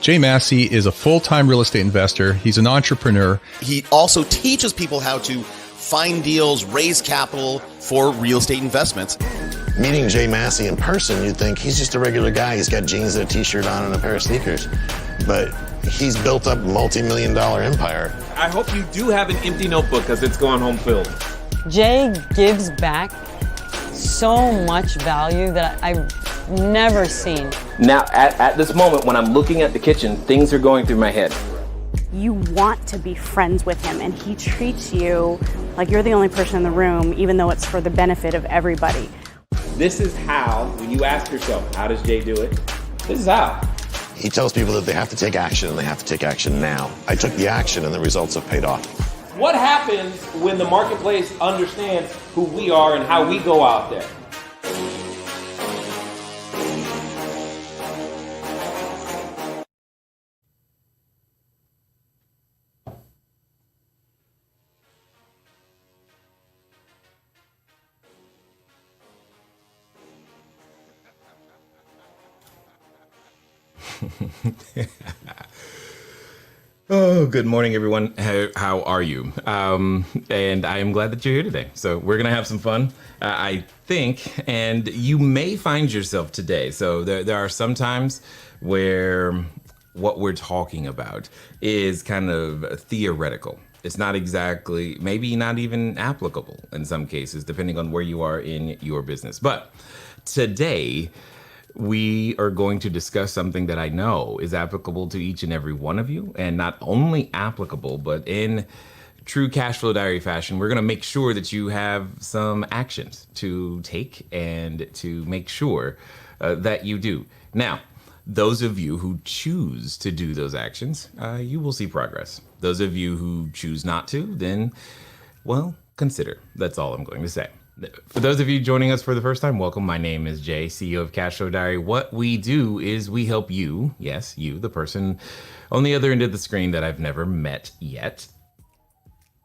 Jay Massey is a full-time real estate investor. He's an entrepreneur. He also teaches people how to find deals, raise capital for real estate investments. Meeting Jay Massey in person, you'd think he's just a regular guy. He's got jeans and a t-shirt on and a pair of sneakers. But he's built up a multi-million-dollar empire. I hope you do have an empty notebook because it's going home filled. Jay gives back so much value that I've never seen. Now, at this moment, when I'm looking at the kitchen, things are going through my head. You want to be friends with him, and he treats you like you're the only person in the room, even though it's for the benefit of everybody. This is how, when you ask yourself, how does Jay do it? This is how. He tells people that they have to take action, and they have to take action now. I took the action, and the results have paid off. What happens when the marketplace understands who we are and how we go out there? Oh, good morning, everyone. How are you? And I am glad that you're here today. So we're going to have some fun, I think, and you may find yourself today. So there are some times where what we're talking about is kind of theoretical. It's not exactly, maybe not even applicable in some cases, depending on where you are in your business. But today, we are going to discuss something that I know is applicable to each and every one of you, and not only applicable, but in true cash flow diary fashion, we're going to make sure that you have some actions to take and to make sure that you do. Now, those of you who choose to do those actions, you will see progress. Those of you who choose not to, then, well, consider. That's all I'm going to say. For those of you joining us for the first time, welcome. My name is Jay, CEO of CashFlowDiary. What we do is we help you, yes, you, the person on the other end of the screen that I've never met yet.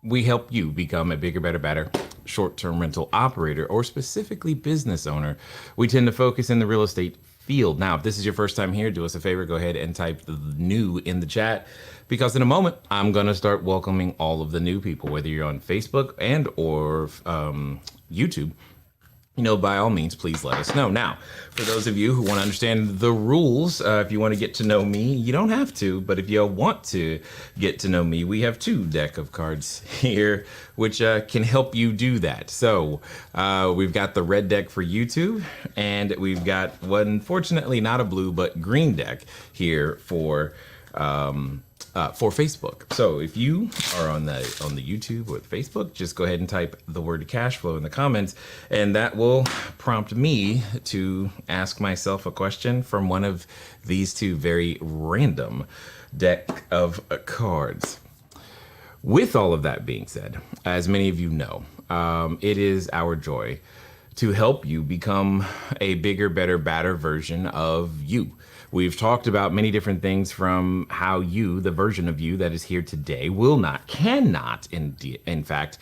We help you become a bigger, better, better short-term rental operator, or specifically business owner. We tend to focus in the real estate field. Now, if this is your first time here, do us a favor, go ahead and type the new in the chat, because in a moment, I'm going to start welcoming all of the new people, whether you're on Facebook and or YouTube. You know, by all means, please let us know. Now, for those of you who want to understand the rules, if you want to get to know me, you don't have to, but if you want to get to know me, we have 2 deck of cards here, which can help you do that. So we've got the red deck for YouTube, and we've got one, unfortunately not a blue, but green deck here for Facebook. So if you are on the YouTube or the Facebook, just go ahead and type the word cash flow in the comments, and that will prompt me to ask myself a question from one of these 2 very random deck of cards. With all of that being said, as many of you know, it is our joy to help you become a bigger, better, badder version of you. We've talked about many different things, from how you, the version of you that is here today, cannot, in fact,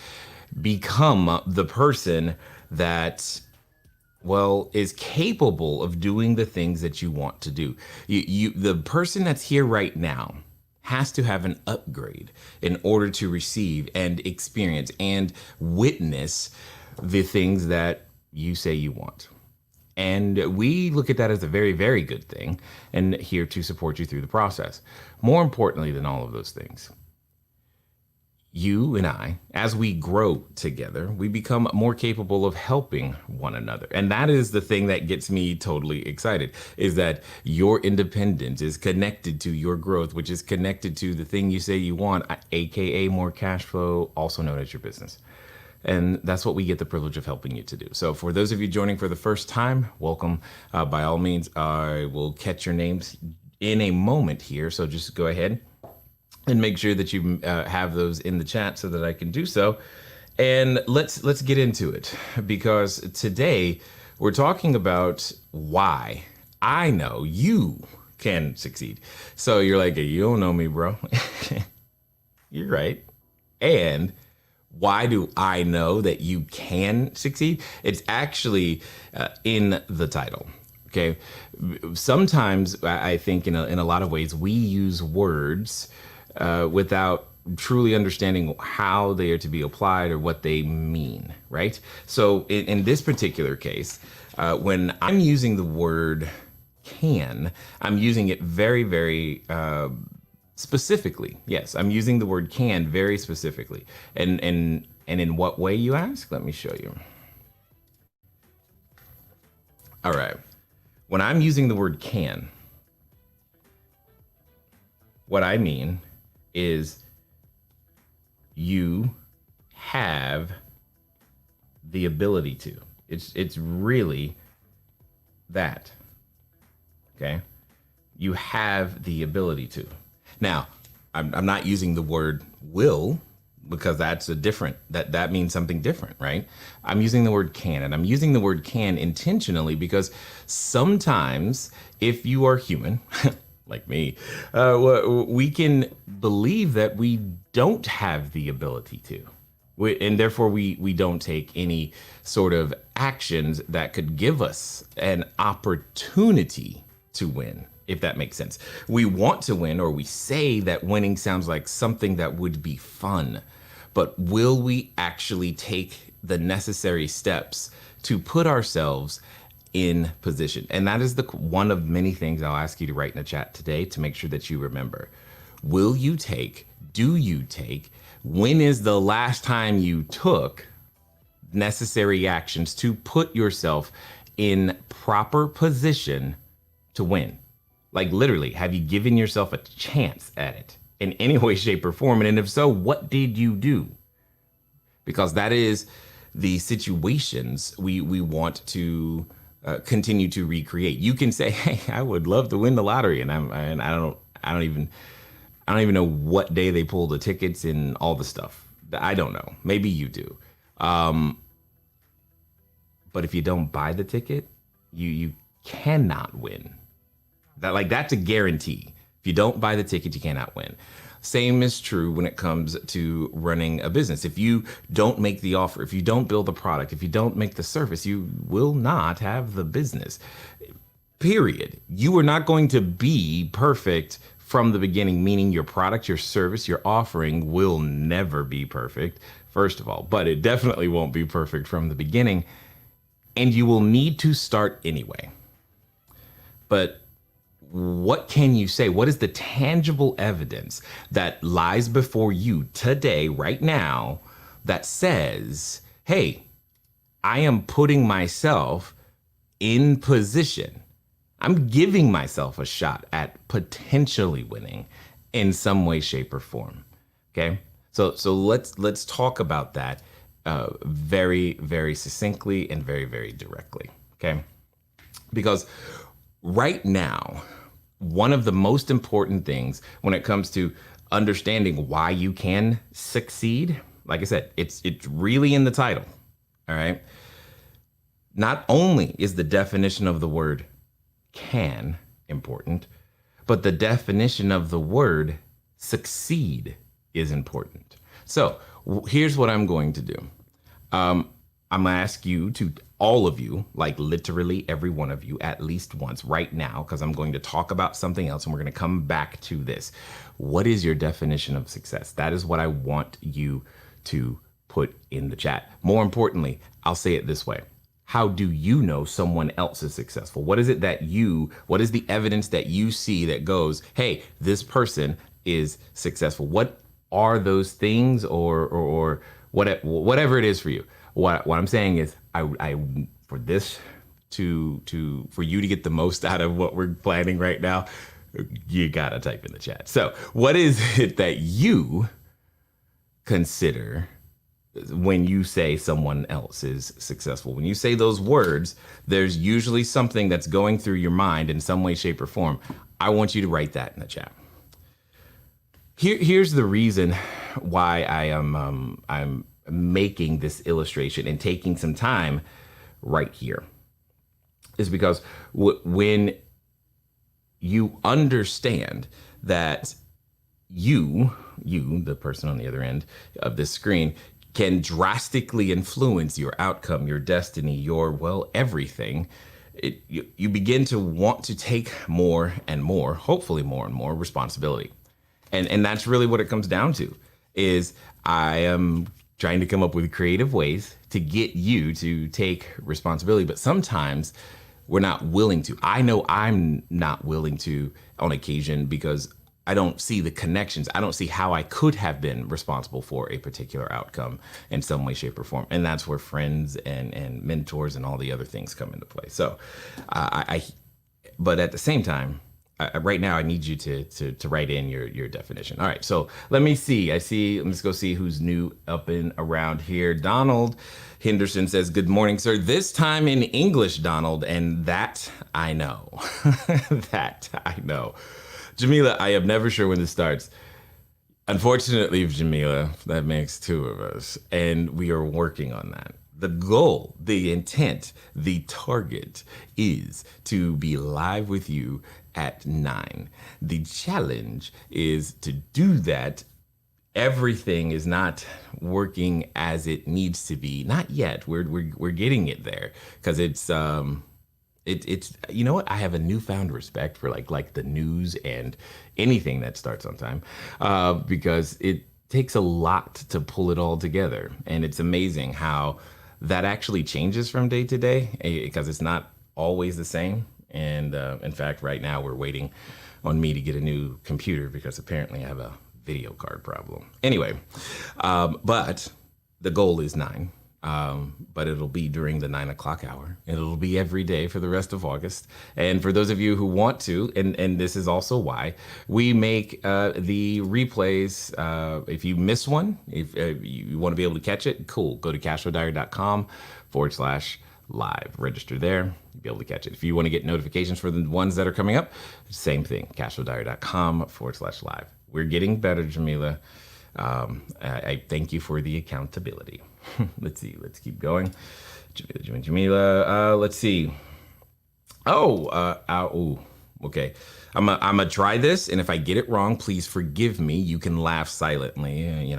become the person that, well, is capable of doing the things that you want to do. The person that's here right now has to have an upgrade in order to receive and experience and witness the things that you say you want. And we look at that as a very, very good thing, and here to support you through the process. More importantly than all of those things, you and I, as we grow together, we become more capable of helping one another. And that is the thing that gets me totally excited, is that your independence is connected to your growth, which is connected to the thing you say you want, aka more cash flow, also known as your business. And that's what we get the privilege of helping you to do. So for those of you joining for the first time, welcome. By all means, I will catch your names in a moment here. So just go ahead and make sure that you have those in the chat so that I can do so. And let's get into it, because today we're talking about why I know you can succeed. So you're like, you don't know me, bro. You're right. And why do I know that you can succeed? It's actually in the title. Okay. Sometimes I think in a lot of ways we use words without truly understanding how they are to be applied or what they mean, right? So in this particular case, when I'm using the word can, I'm using it very, very specifically. Yes, I'm using the word can very specifically. And in what way, you ask? Let me show you. All right. When I'm using the word can, what I mean is you have the ability to. It's really that. Okay? You have the ability to. Now, I'm not using the word will, because that's that means something different, right? I'm using the word can, and I'm using the word can intentionally because sometimes if you are human, like me, we can believe that we don't have the ability to. And therefore we don't take any sort of actions that could give us an opportunity to win, if that makes sense. We want to win, or we say that winning sounds like something that would be fun. But will we actually take the necessary steps to put ourselves in position? And that is one of many things I'll ask you to write in the chat today to make sure that you remember. Will you take, do you take, when is the last time you took necessary actions to put yourself in proper position to win? Like literally, have you given yourself a chance at it in any way, shape, or form? And if so, what did you do? Because that is the situations we want to continue to recreate. You can say, "Hey, I would love to win the lottery," and I don't even know what day they pull the tickets and all the stuff. I don't know. Maybe you do. But if you don't buy the ticket, you cannot win. That's a guarantee. If you don't buy the ticket, you cannot win. Same is true when it comes to running a business. If you don't make the offer, if you don't build the product, if you don't make the service, you will not have the business. Period. You are not going to be perfect from the beginning, meaning your product, your service, your offering will never be perfect, first of all, but it definitely won't be perfect from the beginning. And you will need to start anyway. But what can you say? What is the tangible evidence that lies before you today, right now, that says, hey, I am putting myself in position. I'm giving myself a shot at potentially winning in some way, shape, or form. Okay. So let's talk about that very, very succinctly and very, very directly. Okay. Because right now, one of the most important things when it comes to understanding why you can succeed, like I said, it's really in the title. All right. Not only is the definition of the word can important, but the definition of the word succeed is important. So here's what I'm going to do. I'm going to ask you to, all of you, like literally every one of you, at least once right now, because I'm going to talk about something else and we're going to come back to this. What is your definition of success? That is what I want you to put in the chat. More importantly, I'll say it this way. How do you know someone else is successful? What is it that what is the evidence that you see that goes, hey, this person is successful? What are those things or whatever it is for you? What I'm saying is for you to get the most out of what we're planning right now, you gotta type in the chat. So what is it that you consider when you say someone else is successful? When you say those words, there's usually something that's going through your mind in some way, shape, or form. I want you to write that in the chat. Here's the reason why I'm making this illustration and taking some time right here is because when you understand that you, the person on the other end of this screen, can drastically influence your outcome, your destiny, everything, you begin to want to take more and more, hopefully more and more responsibility. And that's really what it comes down to, is I am trying to come up with creative ways to get you to take responsibility. But sometimes we're not willing to. I know I'm not willing to on occasion because I don't see the connections. I don't see how I could have been responsible for a particular outcome in some way, shape, or form. And that's where friends and mentors and all the other things come into play. So but at the same time, right now I need you to write in your definition. All right, so let me see. Let's go see who's new up and around here. Donald Henderson says, good morning, sir. This time in English, Donald, and that I know. That I know. Jamila, I am never sure when this starts. Unfortunately, Jamila, that makes two of us, and we are working on that. The goal, the intent, the target is to be live with you at 9. The challenge is to do that. Everything is not working as it needs to be. Not yet. We're getting it there, because it's you know what? I have a newfound respect for like the news and anything that starts on time, because it takes a lot to pull it all together. And it's amazing how that actually changes from day to day, because it's not always the same. And in fact, right now we're waiting on me to get a new computer because apparently I have a video card problem. Anyway, but the goal is 9. But it'll be during the 9 o'clock hour, and it'll be every day for the rest of August. And for those of you who want to, and this is also why we make the replays. If you miss one, if you want to be able to catch it, cool. Go to CashFlowDiary.com/live. Register there. You'll be able to catch it. If you want to get notifications for the ones that are coming up, same thing. CashFlowDiary.com/live. We're getting better, Jamila. I thank you for the accountability. Let's see. Let's keep going. Jamila. Let's see. Okay. I'm gonna try this, and if I get it wrong, please forgive me. You can laugh silently,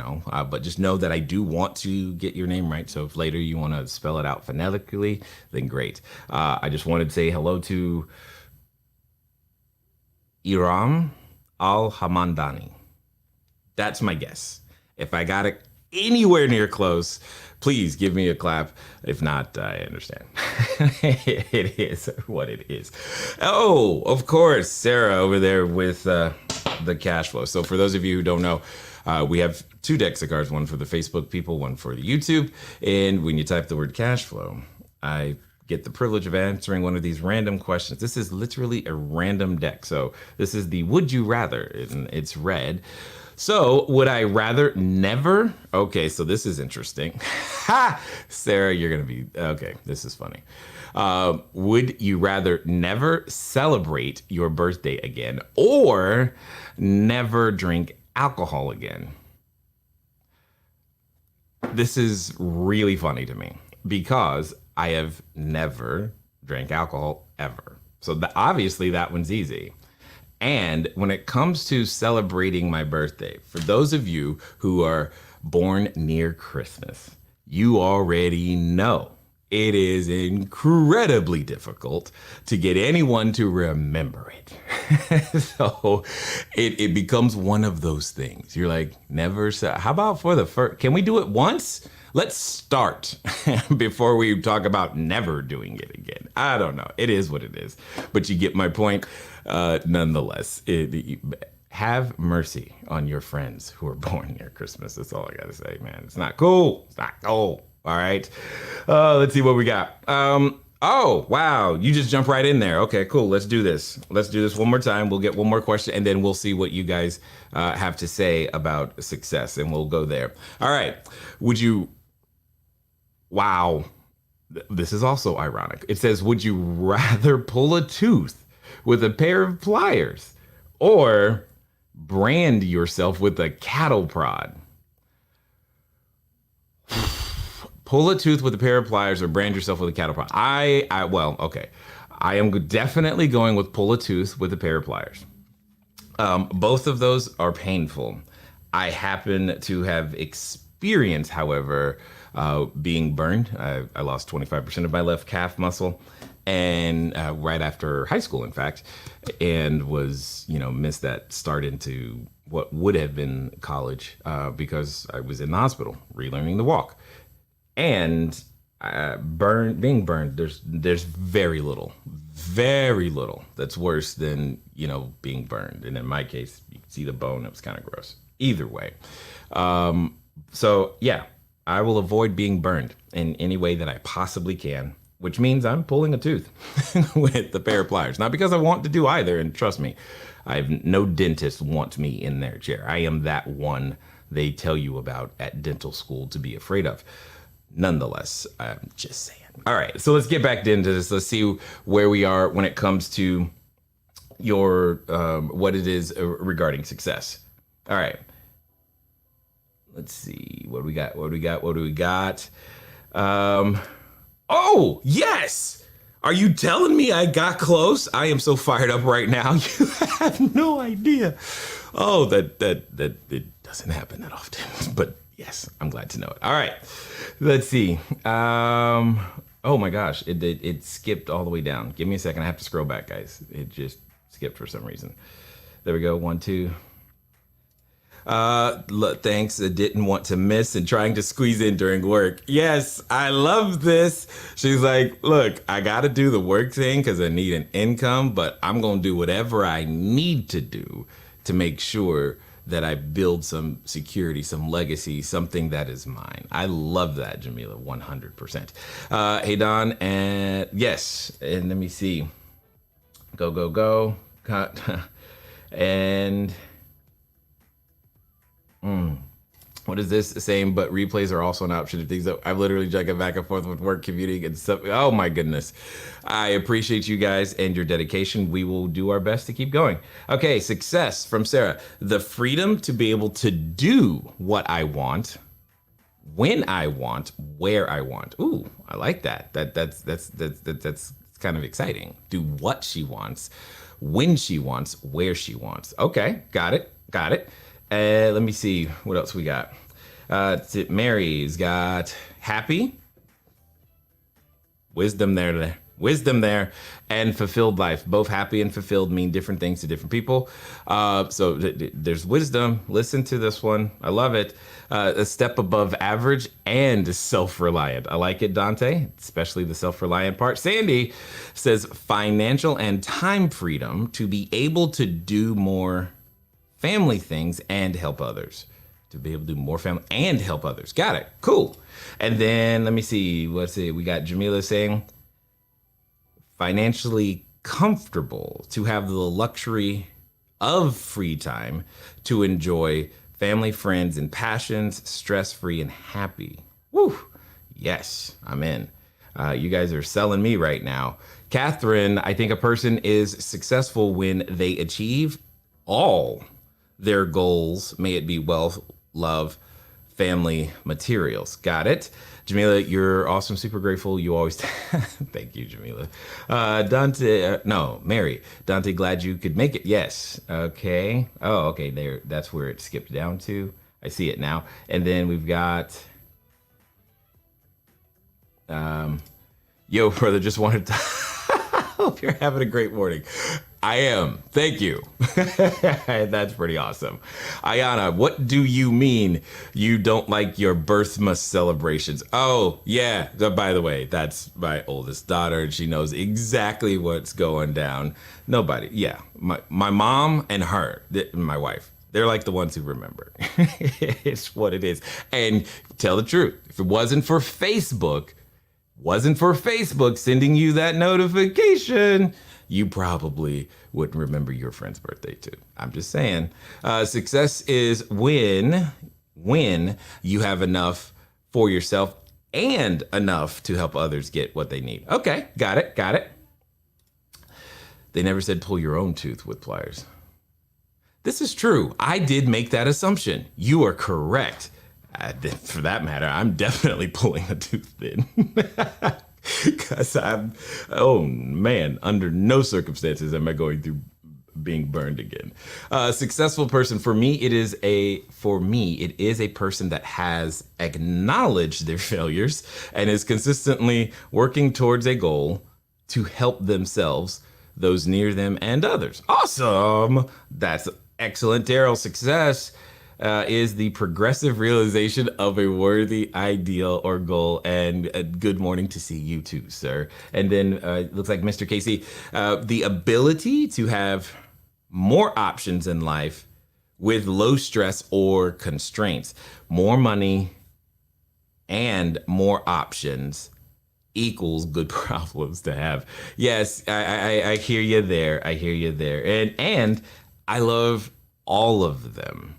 but just know that I do want to get your name right. So if later you want to spell it out phonetically, then great. I just wanted to say hello to Iram Al-Hamandani. That's my guess. If I got it anywhere near close, please give me a clap. If not, I understand. It is what it is. Oh, of course, Sarah over there with the cash flow. So for those of you who don't know, we have 2 decks of cards, one for the Facebook people, one for the YouTube. And when you type the word cash flow, I get the privilege of answering one of these random questions. This is literally a random deck. So this is the Would You Rather, and it's red. So would I rather never? Okay, so this is interesting. Ha! Sarah, you're going to be, okay, this is funny. Would you rather never celebrate your birthday again or never drink alcohol again? This is really funny to me because I have never drank alcohol ever. So obviously that one's easy. And when it comes to celebrating my birthday, for those of you who are born near Christmas, you already know it is incredibly difficult to get anyone to remember it. So it becomes one of those things. You're like, never, how about for the first, can we do it once? Let's start before we talk about never doing it again. I don't know. It is what it is. But you get my point. Nonetheless, have mercy on your friends who are born near Christmas. That's all I got to say, man. It's not cool. It's not cool. All right. Let's see what we got. Oh, wow. You just jump right in there. Okay, cool. Let's do this. Let's do this one more time. We'll get one more question, and then we'll see what you guys have to say about success, and we'll go there. All right. Wow. This is also ironic. It says, would you rather pull a tooth with a pair of pliers or brand yourself with a cattle prod? Pull a tooth with a pair of pliers or brand yourself with a cattle prod. Well, okay. I am definitely going with pull a tooth with a pair of pliers. Both of those are painful. I happen to have experienced, however, being burned. I lost 25% of my left calf muscle. and right after high school, in fact, and was, missed that start into what would have been college because I was in the hospital relearning to walk. And being burned, there's very little that's worse than, being burned. And in my case, you can see the bone. It was kind of gross. Either way. So yeah, I will avoid being burned in any way that I possibly can, which means I'm pulling a tooth with a pair of pliers. Not because I want to do either, and trust me, no dentist wants me in their chair. I am that one they tell you about at dental school to be afraid of. Nonetheless, I'm just saying. All right, so let's get back into this. Let's see where we are when it comes to your what it is regarding success. All right. Let's see what we got. What do we got? Oh, yes. Are you telling me I got close? I am so fired up right now. You have no idea. Oh, that it doesn't happen that often. But yes, I'm glad to know it. All right. Let's see. Oh my gosh, it skipped all the way down. Give me a second. I have to scroll back, guys. It just skipped for some reason. There we go. 1, 2. Thanks. I didn't want to miss and trying to squeeze in during work. Yes, I love this. She's like, look, I got to do the work thing because I need an income, but I'm going to do whatever I need to do to make sure that I build some security, some legacy, something that is mine. I love that, Jamila, 100%. Hey, Don, and yes, and let me see. Go. Cut. And what is this saying? But replays are also an option of things that I've literally juggling back and forth with work, commuting, and stuff. Oh my goodness. I appreciate you guys and your dedication. We will do our best to keep going. Okay, success from Sarah. The freedom to be able to do what I want, when I want, where I want. Ooh, I like that. That's kind of exciting. Do what she wants, when she wants, where she wants. Okay, got it. Let me see what else we got. Mary's got happy, wisdom there, and fulfilled life. Both happy and fulfilled mean different things to different people. So there's wisdom. Listen to this one. I love it. A step above average and self-reliant. I like it, Dante, especially the self-reliant part. Sandy says financial and time freedom to be able to do more family things and help others. To be able to do more family and help others. Got it. Cool. And then let me see. Let's see. We got Jamila saying financially comfortable to have the luxury of free time to enjoy family, friends, and passions, stress-free and happy. Woo. Yes, I'm in. You guys are selling me right now. Catherine, I think a person is successful when they achieve all their goals, may it be wealth, love, family, materials. Got it. Jamila, you're awesome. Super grateful. You always, thank you, Jamila. Mary. Dante, glad you could make it. Yes. Okay. Oh, okay. There. That's where it skipped down to. I see it now. And then we've got, yo, brother, just wanted to, hope you're having a great morning. I am. Thank you. That's pretty awesome. Ayana, what do you mean you don't like your birthmas celebrations? Oh, yeah. By the way, that's my oldest daughter, and she knows exactly what's going down. Nobody. Yeah. My mom and her, my wife, they're like the ones who remember. It's what it is. And tell the truth. If it wasn't for Facebook sending you that notification, you probably wouldn't remember your friend's birthday too. I'm just saying. Success is when you have enough for yourself and enough to help others get what they need. Okay, got it. They never said pull your own tooth with pliers. This is true. I did make that assumption. You are correct. For that matter, I'm definitely pulling a tooth then. Because under no circumstances am I going through being burned again. Successful person, for me, it is a person that has acknowledged their failures and is consistently working towards a goal to help themselves, those near them, and others. Awesome. That's excellent, Daryl. Success is the progressive realization of a worthy ideal or goal. And good morning to see you too, sir. And then it looks like Mr. Casey, the ability to have more options in life with low stress or constraints. More money and more options equals good problems to have. Yes, I hear you there. I hear you there. And I love all of them.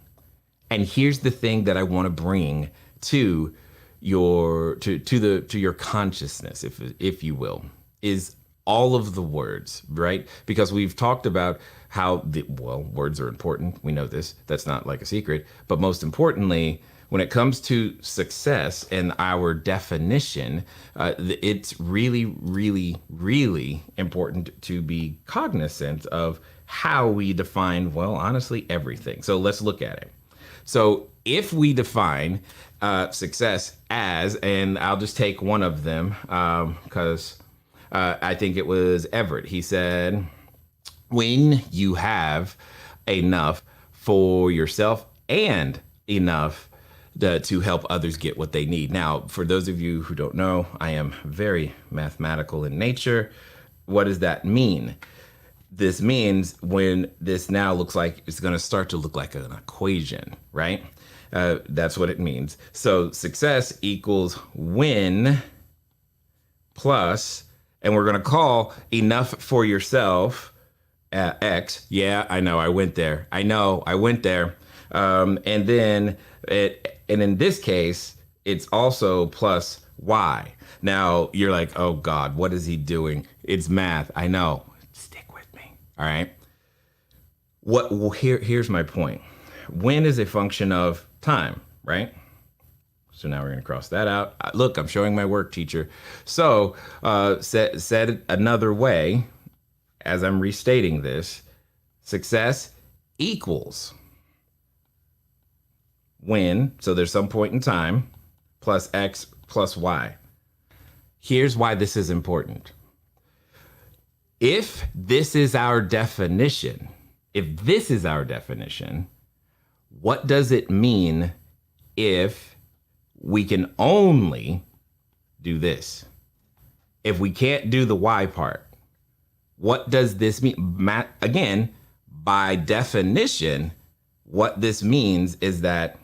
And here's the thing that I want to bring to your your consciousness, if you will, is all of the words, right? Because we've talked about how words are important. We know this. That's not like a secret. But most importantly, when it comes to success and our definition, it's really, really, really important to be cognizant of how we define, well, honestly, everything. So let's look at it. So if we define success as, and I'll just take one of them because I think it was Everett. He said, when you have enough for yourself and enough to help others get what they need. Now, for those of you who don't know, I am very mathematical in nature. What does that mean? This means when this now looks like it's going to start to look like an equation, right? That's what it means. So success equals win plus, and we're going to call enough for yourself X. Yeah, I know. I went there. And then and in this case, it's also plus Y. Now you're like, oh God, what is he doing? It's math. I know. Stick with me. All right. Here's my point. When is a function of time, right? So now we're going to cross that out. Look, I'm showing my work, teacher. So said another way, as I'm restating this, success equals when, so there's some point in time, plus X plus Y. Here's why this is important. If this is our definition, what does it mean if we can only do this? If we can't do the Y part, what does this mean? Again, by definition, what this means is that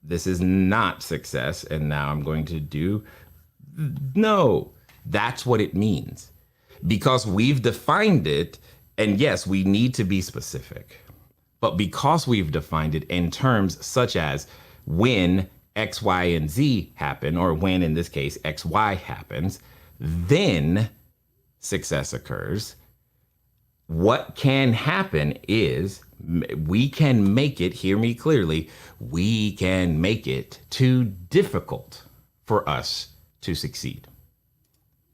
this is not success. And now I'm going to do, no, that's what it means. Because we've defined it, and yes, we need to be specific. But because we've defined it in terms such as when X, Y, and Z happen, or when in this case, X, Y happens, then success occurs. What can happen is we can make it, hear me clearly, we can make it too difficult for us to succeed.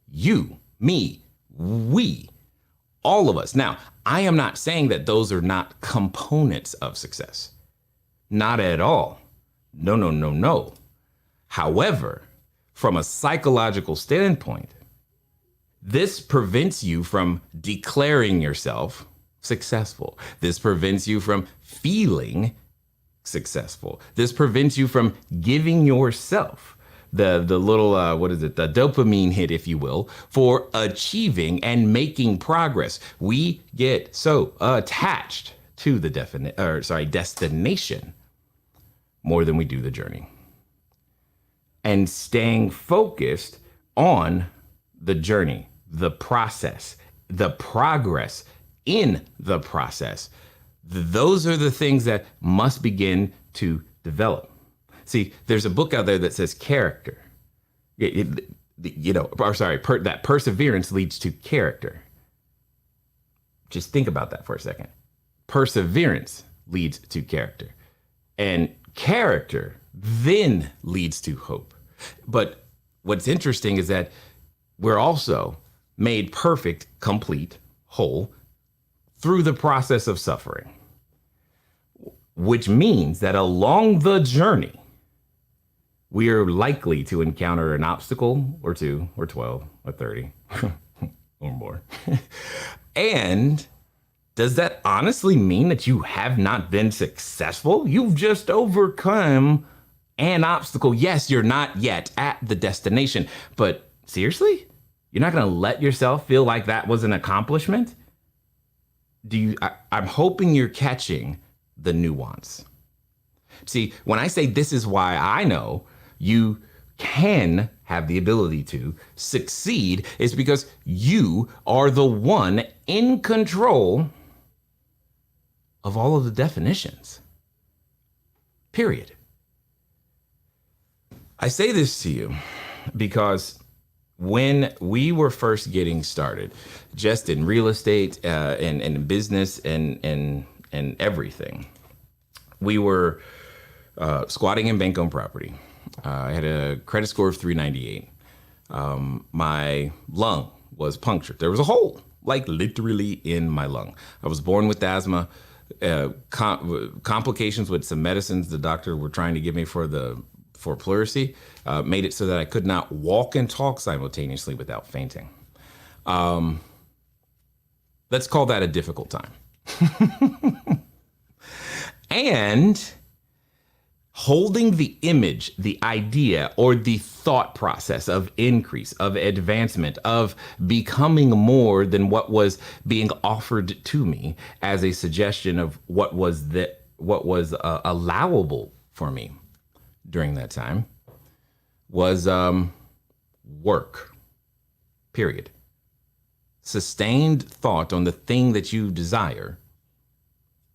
You, me, we, all of us. Now, I am not saying that those are not components of success. Not at all. No. However, from a psychological standpoint, this prevents you from declaring yourself successful. This prevents you from feeling successful. This prevents you from giving yourself the little, the dopamine hit, if you will, for achieving and making progress. We get so attached to the destination more than we do the journey. And staying focused on the journey, the process, the progress in the process. Those are the things that must begin to develop. See, there's a book out there that says character. That perseverance leads to character. Just think about that for a second. Perseverance leads to character. And character then leads to hope. But what's interesting is that we're also made perfect, complete, whole through the process of suffering, which means that along the journey, we are likely to encounter an obstacle or two, or 12, or 30, or more. And does that honestly mean that you have not been successful? You've just overcome an obstacle. Yes, you're not yet at the destination, but seriously? You're not going to let yourself feel like that was an accomplishment? I'm hoping you're catching the nuance. See, when I say this is why I know you can have the ability to succeed, is because you are the one in control of all of the definitions. Period. I say this to you because when we were first getting started, just in real estate and business and everything, we were squatting in bank-owned property. I had a credit score of 398. My lung was punctured. There was a hole, like literally in my lung. I was born with asthma, complications with some medicines the doctor were trying to give me for pleurisy, made it so that I could not walk and talk simultaneously without fainting. Let's call that a difficult time. And holding the image, the idea, or the thought process of increase, of advancement, of becoming more than what was being offered to me as a suggestion of what was allowable for me during that time was work, period. Sustained thought on the thing that you desire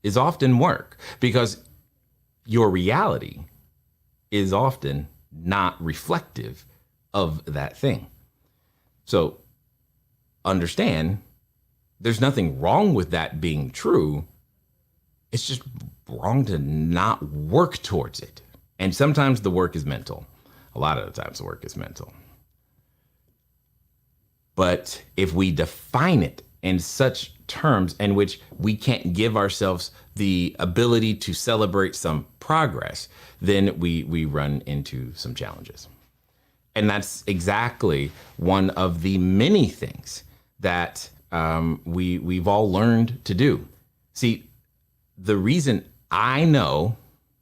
is often work, because your reality is often not reflective of that thing. So understand, there's nothing wrong with that being true. It's just wrong to not work towards it. And sometimes the work is mental. A lot of the times the work is mental. But if we define it in such terms in which we can't give ourselves the ability to celebrate some progress, then we run into some challenges. And that's exactly one of the many things that we've all learned to do. See, the reason I know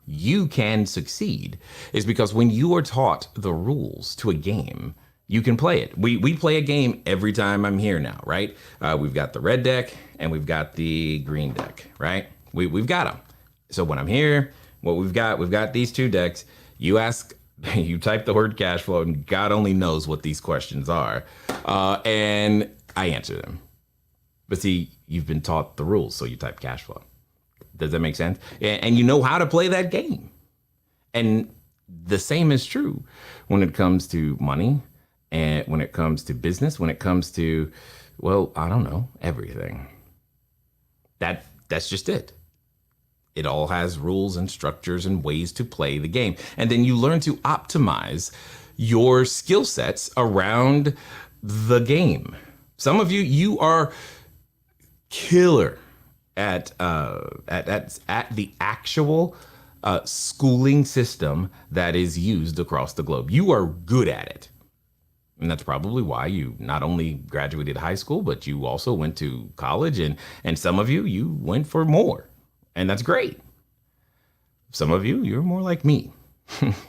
you can succeed is because when you are taught the rules to a game, you can play it. We play a game every time I'm here now, right? We've got the red deck and we've got the green deck, right? We've got them. So when I'm here, what we've got these two decks. You ask, you type the word cash flow, and God only knows what these questions are. And I answer them. But see, you've been taught the rules, so you type cash flow. Does that make sense? And you know how to play that game. And the same is true when it comes to money, and when it comes to business, when it comes to, well, I don't know, everything. That's just it. It all has rules and structures and ways to play the game. And then you learn to optimize your skill sets around the game. Some of you are killer at the actual schooling system that is used across the globe. You are good at it. And that's probably why you not only graduated high school, but you also went to college, and some of you went for more. And that's great. Some of you're more like me.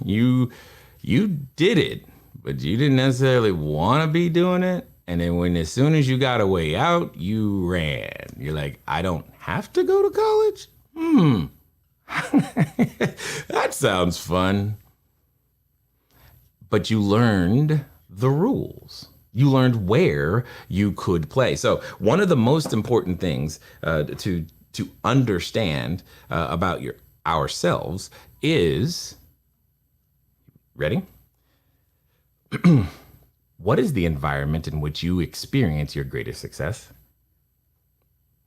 You did it, but you didn't necessarily want to be doing it. And then as soon as you got a way out, you ran. You're like, I don't have to go to college? That sounds fun. But you learned the rules. You learned where you could play. So one of the most important things to understand about ourselves is, ready? What is the environment in which you experience your greatest success?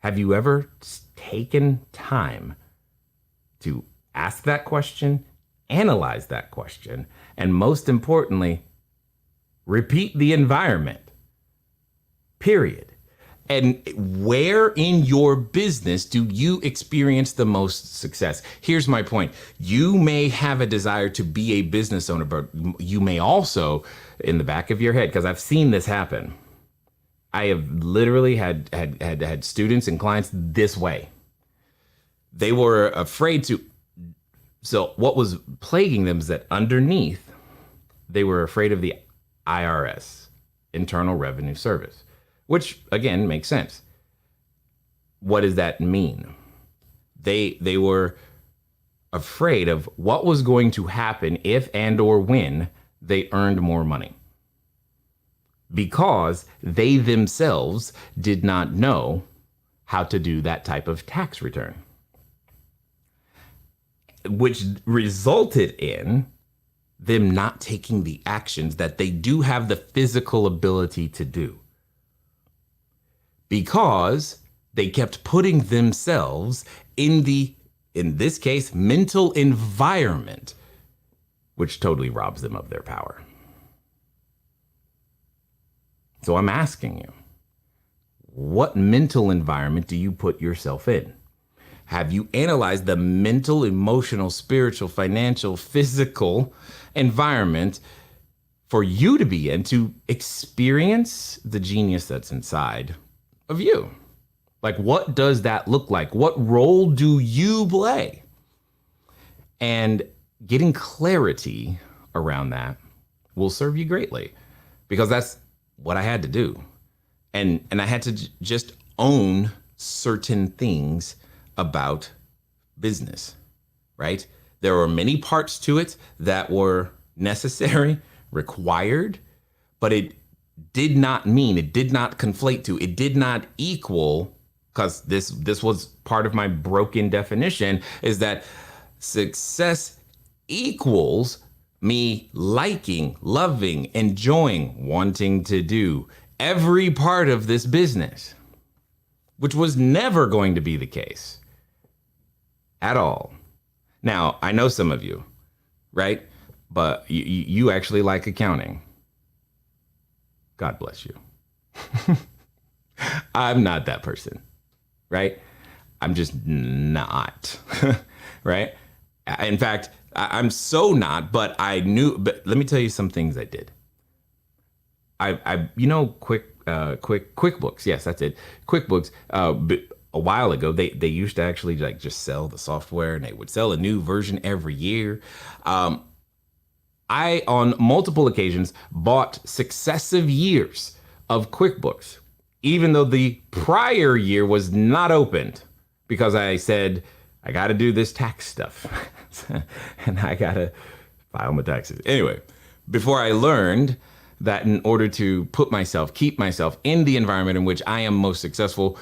Have you ever taken time to ask that question, analyze that question, and most importantly, repeat the environment, period? And where in your business do you experience the most success? Here's my point. You may have a desire to be a business owner, but you may also, in the back of your head, because I've seen this happen, I have literally had students and clients this way. They were afraid to. So what was plaguing them is that underneath, they were afraid of the IRS, Internal Revenue Service, which again makes sense. What does that mean? They were afraid of what was going to happen if and or when they earned more money, because they themselves did not know how to do that type of tax return, which resulted in them not taking the actions that they do have the physical ability to do, because they kept putting themselves in this case, mental environment, which totally robs them of their power. So I'm asking you, what mental environment do you put yourself in? Have you analyzed the mental, emotional, spiritual, financial, physical environment for you to be in to experience the genius that's inside of you? Like, what does that look like? What role do you play? And getting clarity around that will serve you greatly, because that's what I had to do. And I had to just own certain things about business, right? There were many parts to it that were necessary, required, but it did not conflate to, it did not equal, because this was part of my broken definition, is that success equals me liking, loving, enjoying, wanting to do every part of this business, which was never going to be the case at all. Now, I know some of you, right? But you actually like accounting. God bless you. I'm not that person, right? I'm just not, right? In fact, I'm so not, but I knew, but let me tell you some things I did. QuickBooks. Yes, that's it. QuickBooks. A while ago, they used to actually like just sell the software, and they would sell a new version every year. I, on multiple occasions, bought successive years of QuickBooks, even though the prior year was not opened, because I said, I got to do this tax stuff and I got to file my taxes. Anyway, before I learned that in order to keep myself in the environment in which I am most successful,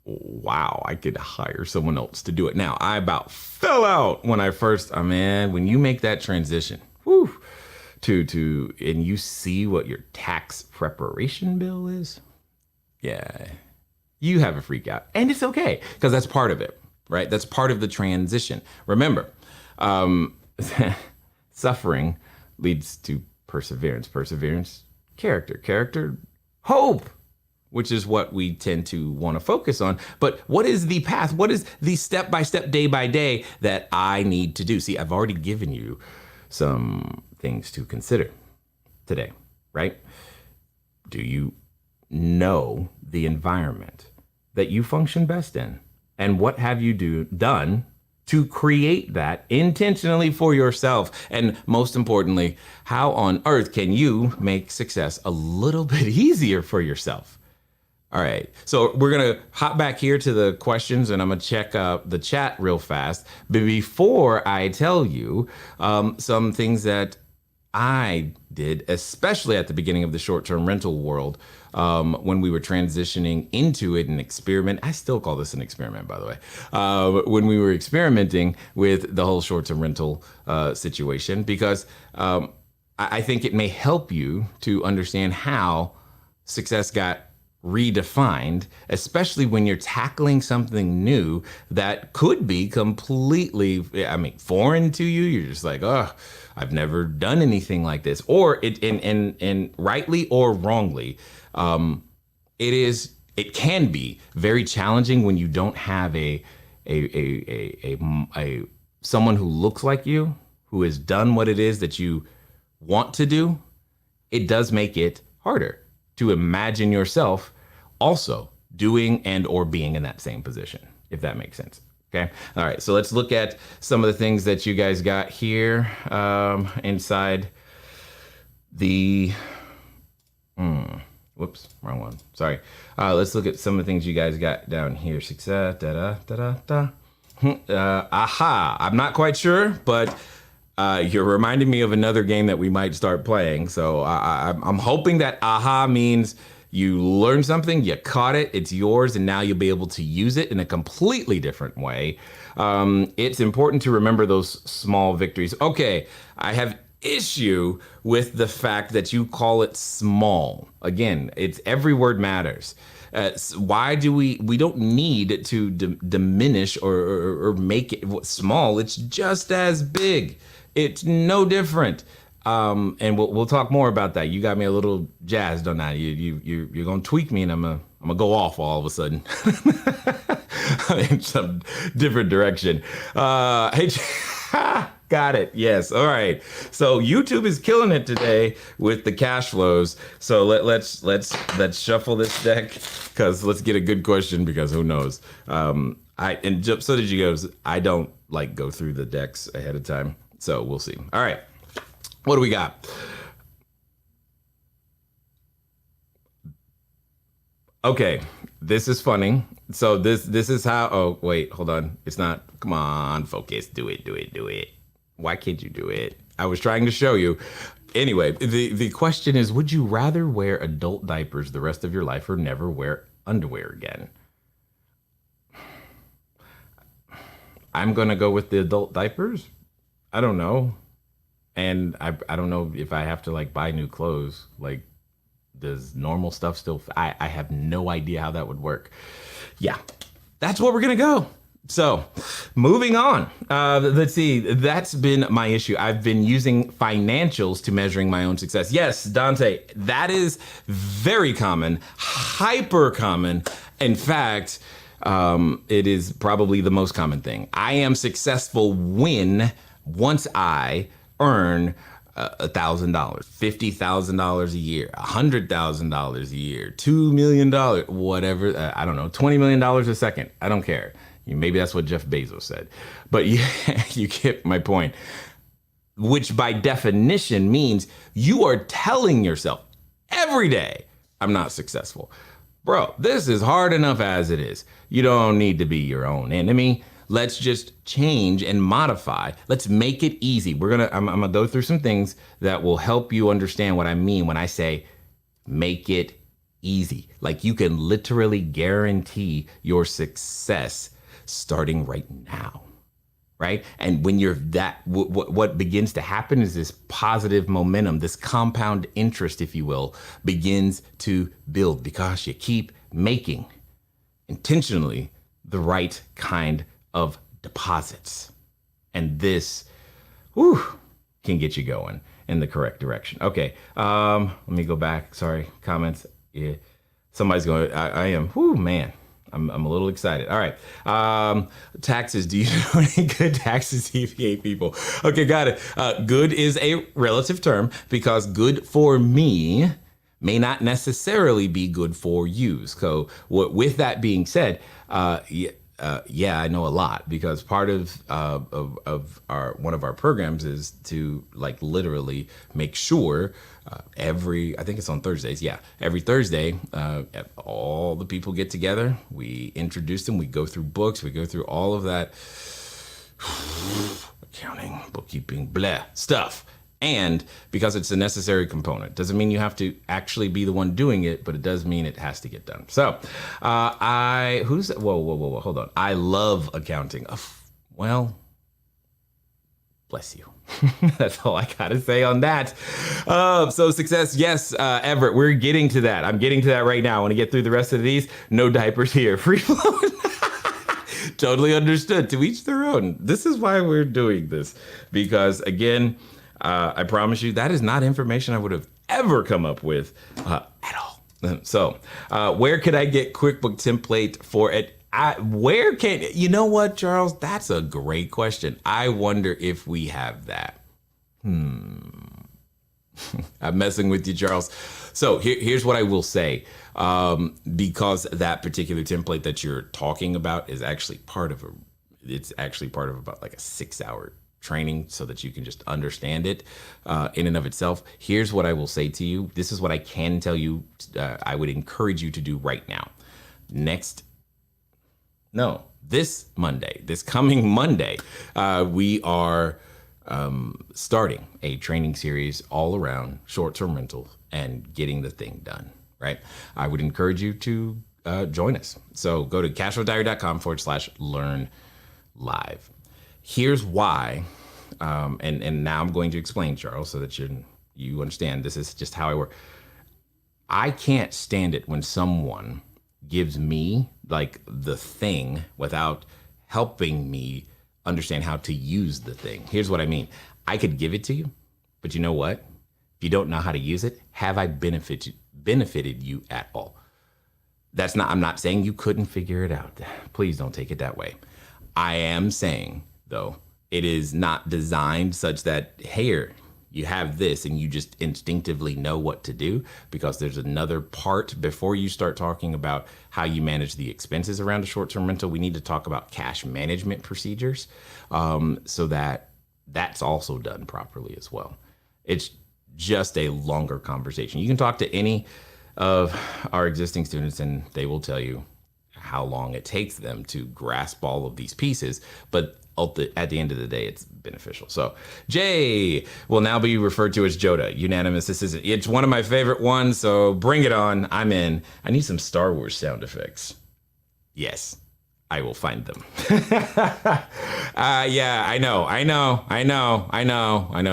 wow, I could hire someone else to do it. Now, I about fell out when I first, when you make that transition, and you see what your tax preparation bill is, yeah, you have a freak out. And it's okay, because that's part of it, right? That's part of the transition. Remember, suffering leads to perseverance, character, hope, which is what we tend to want to focus on. But what is the path? What is the step-by-step, day-by-day that I need to do? See, I've already given you some things to consider today, right? Do you know the environment that you function best in? And what have you done to create that intentionally for yourself? And most importantly, how on earth can you make success a little bit easier for yourself? All right, so we're gonna hop back here to the questions, and I'm gonna check the chat real fast. But before I tell you some things that I did, especially at the beginning of the short-term rental world, when we were transitioning into it, an experiment. I still call this an experiment, by the way. When we were experimenting with the whole short-term rental situation, because I think it may help you to understand how success got redefined, especially when you're tackling something new that could be completely, foreign to you. You're just like, oh, I've never done anything like this. Or and rightly or wrongly, it can be very challenging when you don't have a someone who looks like you, who has done what it is that you want to do. It does make it harder to imagine yourself also doing and or being in that same position, if that makes sense. Okay. All right. So let's look at some of the things that you guys got here inside the, whoops, wrong one. Sorry. Let's look at some of the things you guys got down here. Success. Aha. I'm not quite sure, but you're reminding me of another game that we might start playing. So I'm hoping that aha means you learned something, you caught it, it's yours, and now you'll be able to use it in a completely different way. It's important to remember those small victories. Okay, I have issue with the fact that you call it small. Again, it's every word matters. Why do we don't need to diminish or make it small. It's just as big. It's no different. And we'll talk more about that. You got me a little jazzed on that. You're gonna tweak me, and I'm gonna go off all of a sudden in some different direction. Hey, got it. Yes. All right. So YouTube is killing it today with the cash flows. So let's shuffle this deck, because let's get a good question, because who knows? So did you guys. I don't like go through the decks ahead of time, so we'll see. All right. What do we got? Okay, this is funny. So this is how, oh, wait, hold on. It's not, come on, focus, do it. Why can't you do it? I was trying to show you. Anyway, the question is, would you rather wear adult diapers the rest of your life or never wear underwear again? I'm gonna go with the adult diapers. I don't know. And I don't know if I have to like buy new clothes. Like, does normal stuff still, I have no idea how that would work. Yeah, that's what we're gonna go. So moving on, let's see, that's been my issue. I've been using financials to measuring my own success. Yes, Dante, that is very common, hyper common. In fact, it is probably the most common thing. I am successful once I earn $1,000, $50,000 a year, $100,000 a year, $2 million, whatever. I don't know, $20 million a second. I don't care. Maybe that's what Jeff Bezos said, but you get my point. Which by definition means you are telling yourself every day, I'm not successful. Bro, this is hard enough as it is. You don't need to be your own enemy. Let's just change and modify. Let's make it easy. I'm gonna go through some things that will help you understand what I mean when I say make it easy. Like, you can literally guarantee your success starting right now, right? And when you're what begins to happen is this positive momentum, this compound interest, if you will, begins to build because you keep making intentionally the right kind of deposits. And this can get you going in the correct direction. Okay, let me go back. Sorry, comments. Yeah, somebody's going, I am, man. I'm a little excited. All right. Taxes. Do you know any good taxes CPA people? Okay, got it. Good is a relative term because good for me may not necessarily be good for you. So with that being said, yeah, I know a lot because part of our one of our programs is to like literally make sure I think it's on Thursdays. Yeah, every Thursday, all the people get together. We introduce them. We go through books. We go through all of that accounting, bookkeeping, blah stuff. And because it's a necessary component, doesn't mean you have to actually be the one doing it, but it does mean it has to get done. So, whoa, hold on. I love accounting. Well, bless you. That's all I gotta say on that. So success, yes, Everett, we're getting to that. I'm getting to that right now. I want to get through the rest of these. No diapers here. Free flow. Totally understood. To each their own. This is why we're doing this. Because again, I promise you, that is not information I would have ever come up with at all. So where could I get QuickBook template for it? You know what, Charles? That's a great question. I wonder if we have that. I'm messing with you, Charles. So here's what I will say. Because that particular template that you're talking about is actually part of about like a 6-hour training so that you can just understand it in and of itself. Here's what I will say to you. This is what I can tell you. I would encourage you to do right now. This coming Monday, we are starting a training series all around short-term rentals and getting the thing done, right? I would encourage you to join us. So go to CashFlowDiary.com/learn live. Here's why, and now I'm going to explain, Charles, so that you understand this is just how I work. I can't stand it when someone gives me like the thing without helping me understand how to use the thing. Here's what I mean. I could give it to you, but you know what? If you don't know how to use it, have I benefited you at all? I'm not saying you couldn't figure it out. Please don't take it that way. I am saying, though, it is not designed such that, here, you have this and you just instinctively know what to do, because there's another part before you start talking about how you manage the expenses around a short-term rental. We need to talk about cash management procedures so that that's also done properly as well. It's just a longer conversation. You can talk to any of our existing students and they will tell you how long it takes them to grasp all of these pieces, but at the end of the day, it's beneficial. So Jay will now be referred to as Joda. Unanimous decision. It's one of my favorite ones, so bring it on. I'm in. I need some Star Wars sound effects. Yes, I will find them. Yeah, I know,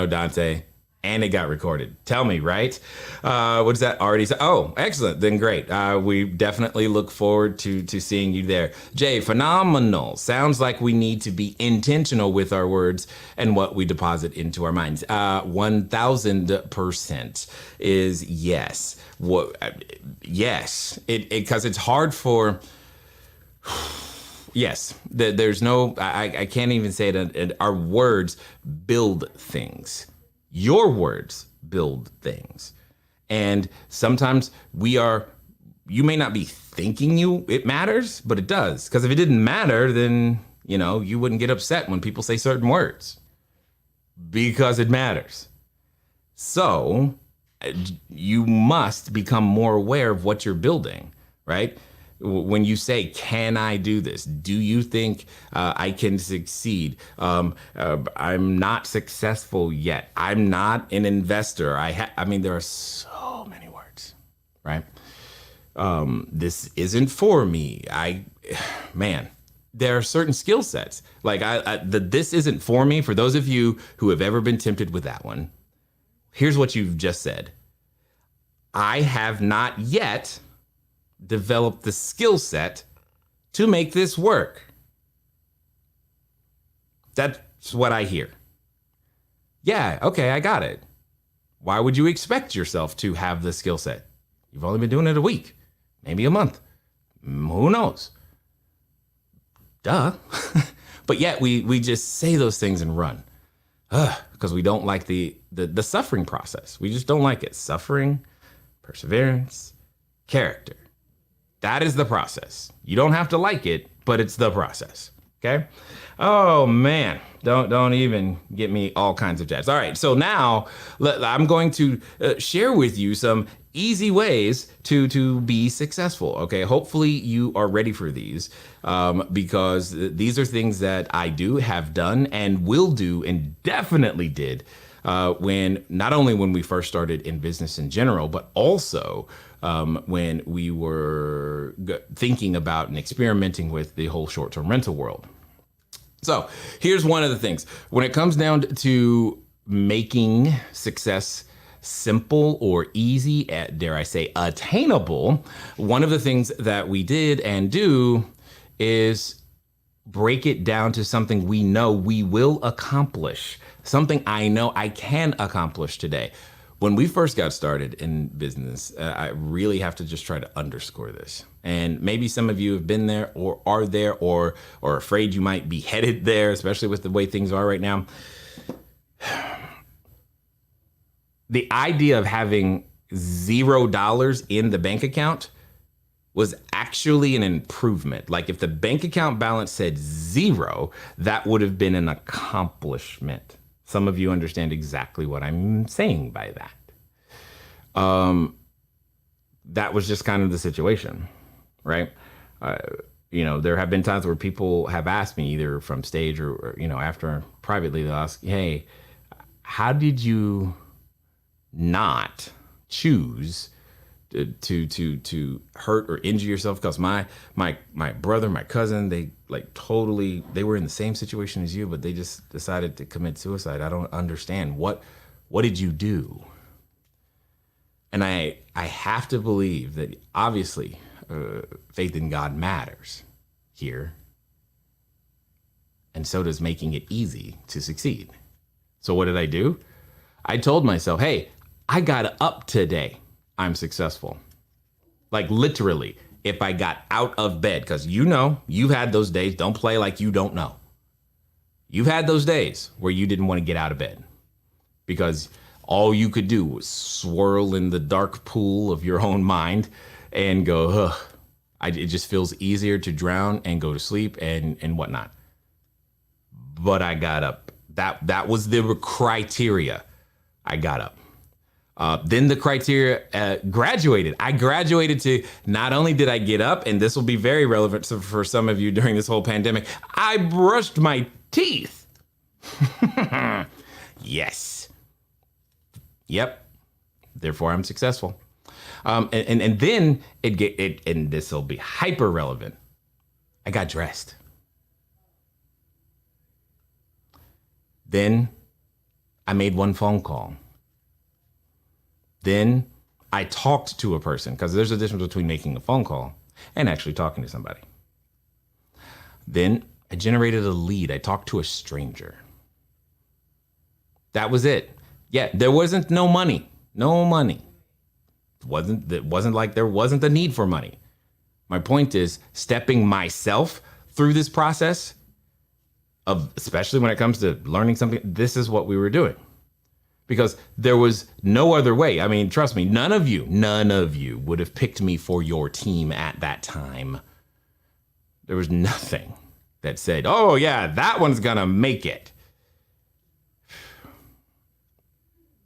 Dante. And it got recorded. Tell me, right? What does that already say? Oh, excellent. Then great. We definitely look forward to seeing you there. Jay, phenomenal. Sounds like we need to be intentional with our words and what we deposit into our minds. 1000% is yes. Yes. Because it's hard for... Yes. There's no... I can't even say it. Our words build things. Your words build things. And sometimes you may not be thinking it matters, but it does. Because if it didn't matter, then, you wouldn't get upset when people say certain words. Because it matters. So you must become more aware of what you're building, right? When you say, can I do this? Do you think I can succeed? I'm not successful yet. I'm not an investor. There are so many words, right? This isn't for me. There are certain skill sets. Like this isn't for me. For those of you who have ever been tempted with that one, here's what you've just said. I have not yet develop the skill set to make this work. That's what I hear. Yeah, okay, I got it. Why would you expect yourself to have the skill set? You've only been doing it a week, maybe a month. Who knows? Duh. But yet we just say those things and run. Because we don't like the suffering process. We just don't like it. Suffering, perseverance, character. That is the process. You don't have to like it, but it's the process. Okay? Oh man, don't even get me all kinds of jabs. All right, so now I'm going to share with you some easy ways to be successful. Okay, hopefully you are ready for these because these are things that I have done and will do and definitely did not only when we first started in business in general, but also when we were thinking about and experimenting with the whole short-term rental world. So here's one of the things. When it comes down to making success simple or easy, dare I say attainable, one of the things that we did and do is break it down to something we know we will accomplish, something I know I can accomplish today. When we first got started in business, I really have to just try to underscore this. And maybe some of you have been there or are there or afraid you might be headed there, especially with the way things are right now. the idea of having $0 in the bank account was actually an improvement. Like if the bank account balance said 0, that would have been an accomplishment. Some of you understand exactly what I'm saying by that. That was just kind of the situation, right? There have been times where people have asked me either from stage or after privately, they'll ask, hey, how did you not choose to hurt or injure yourself? Because my brother, my cousin, they were in the same situation as you, but they just decided to commit suicide. I don't understand. What did you do? And I have to believe that obviously faith in God matters here. And so does making it easy to succeed. So what did I do? I told myself, hey, I got up today. I'm successful. Like literally, if I got out of bed, because you've had those days. Don't play like you don't know. You've had those days where you didn't want to get out of bed because all you could do was swirl in the dark pool of your own mind and go, ugh. It just feels easier to drown and go to sleep and whatnot. But I got up. That was the criteria. I got up. Then the criteria graduated. I graduated to not only did I get up, and this will be very relevant for some of you during this whole pandemic, I brushed my teeth. Yes. Yep. Therefore, I'm successful. And then and this will be hyper relevant. I got dressed. Then I made one phone call. Then I talked to a person, because there's a difference between making a phone call and actually talking to somebody. Then I generated a lead. I talked to a stranger. That was it. Yeah, there wasn't no money. It wasn't like there wasn't the need for money. My point is stepping myself through this process of, especially when it comes to learning something, this is what we were doing. Because there was no other way. I mean, trust me, none of you would have picked me for your team at that time. There was nothing that said, oh yeah, that one's gonna make it.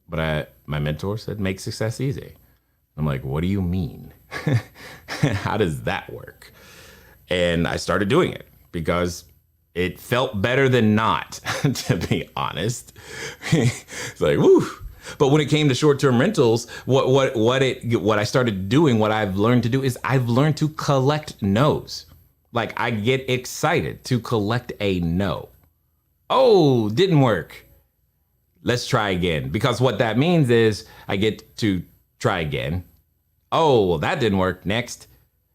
But my mentor said, make success easy. I'm like, what do you mean? How does that work? And I started doing it because it felt better than not, to be honest. It's like, woo. But when it came to short-term rentals, what I started doing, what I've learned to do is I've learned to collect no's. Like I get excited to collect a no. Oh, didn't work. Let's try again. Because what that means is I get to try again. Oh, well, that didn't work. Next.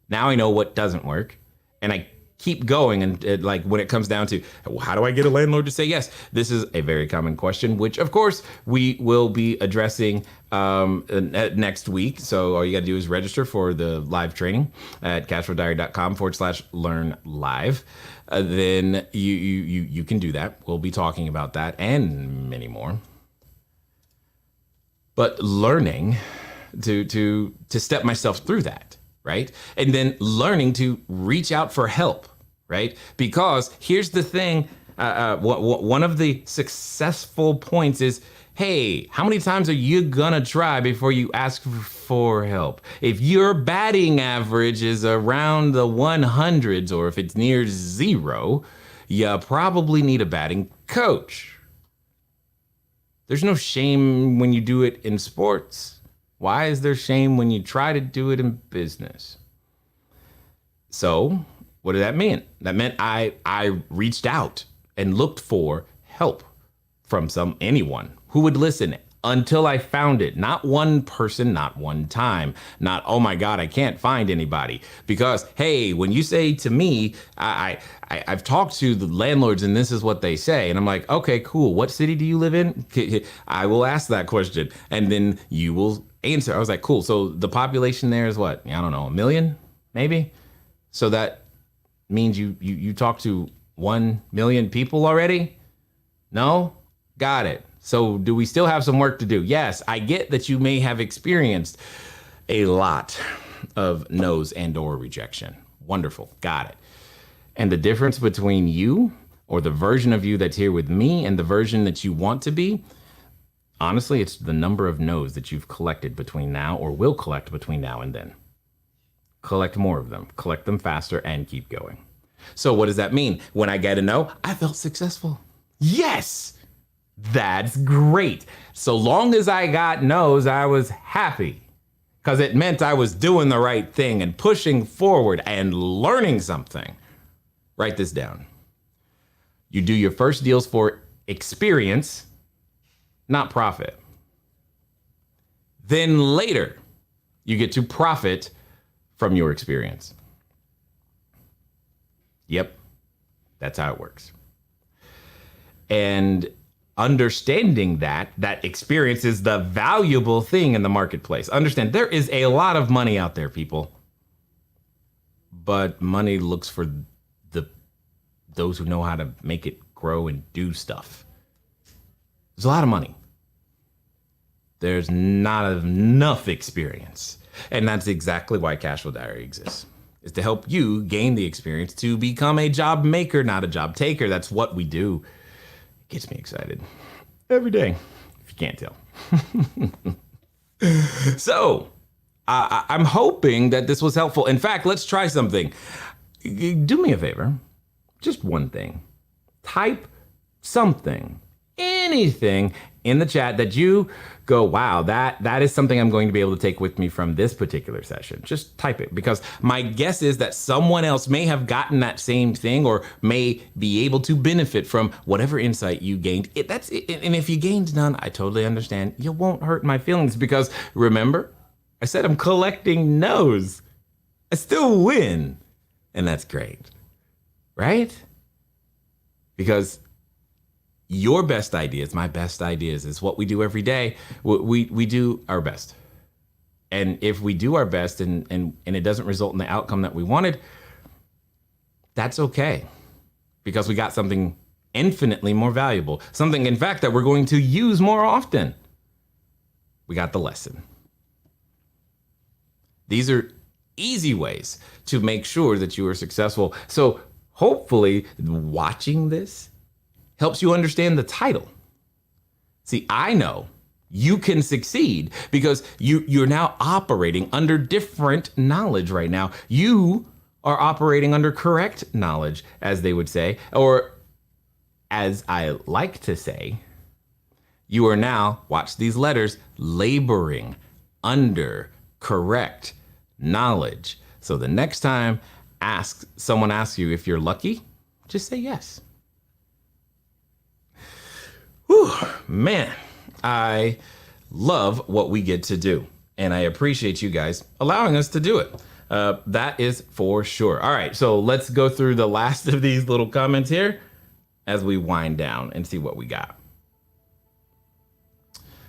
Now I know what doesn't work. And I keep going. And like when it comes down to how do I get a landlord to say yes? This is a very common question, which of course we will be addressing next week. So all you got to do is register for the live training at CashFlowDiary.com/learn live. Then you can do that. We'll be talking about that and many more. But learning to step myself through that, right? And then learning to reach out for help, right? Because here's the thing, one of the successful points is, hey, how many times are you gonna try before you ask for help? If your batting average is around the 100s, or if it's near 0, you probably need a batting coach. There's no shame when you do it in sports. Why is there shame when you try to do it in business? So what did that mean? That meant I reached out and looked for help from anyone who would listen until I found it. Not one person, not one time, not, oh my God, I can't find anybody. Because, hey, when you say to me, I've talked to the landlords and this is what they say. And I'm like, okay, cool. What city do you live in? I will ask that question and then you will answer. I was like, cool. So the population there is what? I don't know, 1 million, maybe? So that means you talk to 1 million people already? No? Got it. So do we still have some work to do? Yes, I get that you may have experienced a lot of no's and or rejection. Wonderful. Got it. And the difference between you or the version of you that's here with me and the version that you want to be, honestly, it's the number of no's that you've collected between now or will collect between now and then. Collect more of them, collect them faster, and keep going. So what does that mean? When I get a no, I felt successful. Yes, that's great. So long as I got no's, I was happy because it meant I was doing the right thing and pushing forward and learning something. Write this down. You do your first deals for experience, not profit. Then later, you get to profit from your experience. Yep, that's how it works. And understanding that experience is the valuable thing in the marketplace. Understand, there is a lot of money out there, people. But money looks for those who know how to make it grow and do stuff. There's a lot of money. There's not enough experience. And that's exactly why CashFlowDiary exists. Is to help you gain the experience to become a job maker, not a job taker. That's what we do. It gets me excited every day, if you can't tell. So, I'm hoping that this was helpful. In fact, let's try something. Do me a favor. Just one thing. Type something, anything in the chat that you go, wow, that is something I'm going to be able to take with me from this particular session. Just type it, because my guess is that someone else may have gotten that same thing or may be able to benefit from whatever insight you gained. That's it. And if you gained none, I totally understand. You won't hurt my feelings because remember, I said I'm collecting no's. I still win. And that's great, right? Because your best ideas, my best ideas, is what we do every day. We do our best. And if we do our best and it doesn't result in the outcome that we wanted, that's okay. Because we got something infinitely more valuable. Something, in fact, that we're going to use more often. We got the lesson. These are easy ways to make sure that you are successful. So hopefully watching this helps you understand the title. See, I know you can succeed because you're now operating under different knowledge right now. You are operating under correct knowledge, as they would say, or as I like to say, you are now, watch these letters, laboring under correct knowledge. So the next time someone asks you if you're lucky, just say yes. Whew, man, I love what we get to do. And I appreciate you guys allowing us to do it. That is for sure. All right, so let's go through the last of these little comments here as we wind down and see what we got.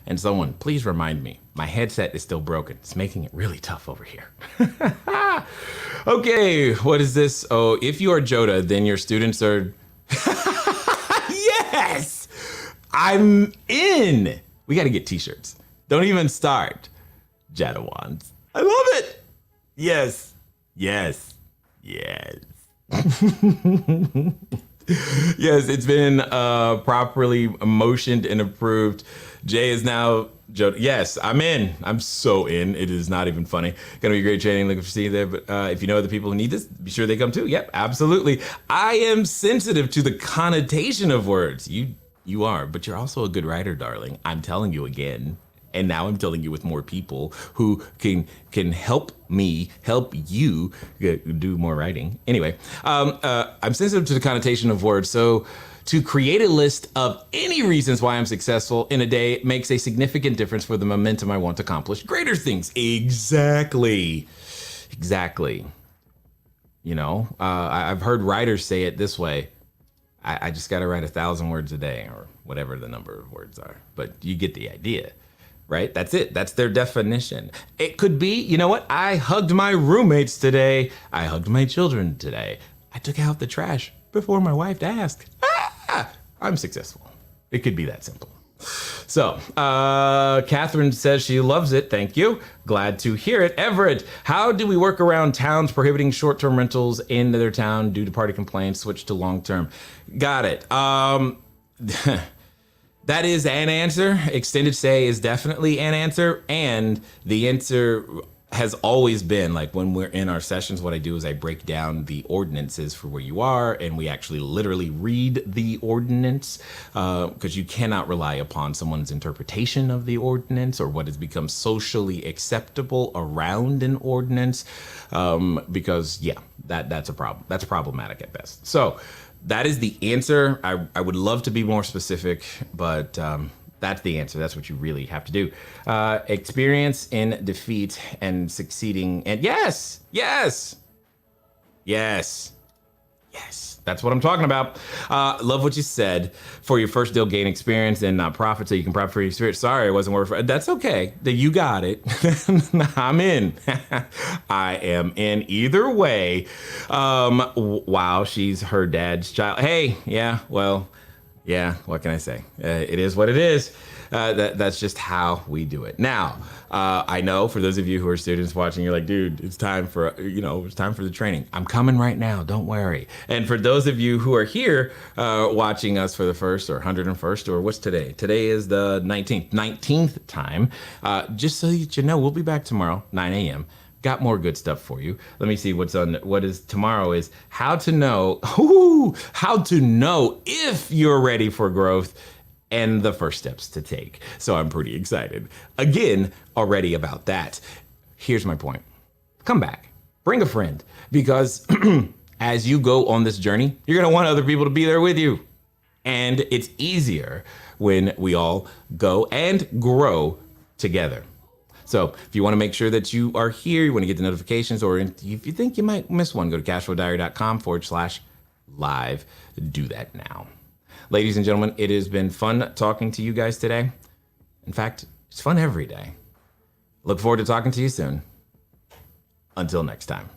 And someone, please remind me, my headset is still broken. It's making it really tough over here. Okay, what is this? Oh, if you are Joda, then your students are... Yes! I'm in! We gotta get t-shirts. Don't even start. Jadawans. I love it! Yes. Yes. Yes. Yes, it's been properly motioned and approved. Jay is now Joe. Yes, I'm in. I'm so in. It is not even funny. Gonna be great training. Looking for see you there. But if you know other people who need this, be sure they come too. Yep, absolutely. I am sensitive to the connotation of words. You are, but you're also a good writer, darling. I'm telling you again. And now I'm telling you with more people who can help me help you do more writing. Anyway, I'm sensitive to the connotation of words. So to create a list of any reasons why I'm successful in a day makes a significant difference for the momentum I want to accomplish greater things. Exactly. You know, I've heard writers say it this way. I just got to write 1,000 words a day or whatever the number of words are. But you get the idea. Right? That's it. That's their definition. It could be, you know what? I hugged my roommates today. I hugged my children today. I took out the trash before my wife asked. I'm successful. It could be that simple. So, Catherine says she loves it. Thank you. Glad to hear it. Everett, how do we work around towns prohibiting short-term rentals in their town due to party complaints, switch to long-term? Got it. That is an answer. Extended stay is definitely an answer. And the answer has always been, like, when we're in our sessions, what I do is I break down the ordinances for where you are, and we actually literally read the ordinance, because you cannot rely upon someone's interpretation of the ordinance or what has become socially acceptable around an ordinance, because yeah, that's a problem. That's problematic at best. So that is the answer. I would love to be more specific, but that's the answer. That's what you really have to do. Experience in defeat and succeeding. And yes. That's what I'm talking about. Love what you said. For your first deal, gain experience and not profit so you can profit for your experience. Sorry, it wasn't worth it. That's okay. You got it. I'm in. I am in either way. Wow, she's her dad's child. Hey, yeah, well, yeah, what can I say? It is what it is. That's just how we do it. Now, I know for those of you who are students watching, you're like, dude, it's time for the training. I'm coming right now. Don't worry. And for those of you who are here watching us for the first or 101st, or what's today? Today is the 19th time. Just so that you know, we'll be back tomorrow, 9 a.m. Got more good stuff for you. Let me see what is tomorrow is how to know if you're ready for growth and the first steps to take. So I'm pretty excited. Again, already about that. Here's my point. Come back, bring a friend, because as you go on this journey, you're gonna want other people to be there with you. And it's easier when we all go and grow together. So if you want to make sure that you are here, you want to get the notifications, or if you think you might miss one, go to cashflowdiary.com/live. Do that now. Ladies and gentlemen, it has been fun talking to you guys today. In fact, it's fun every day. Look forward to talking to you soon. Until next time.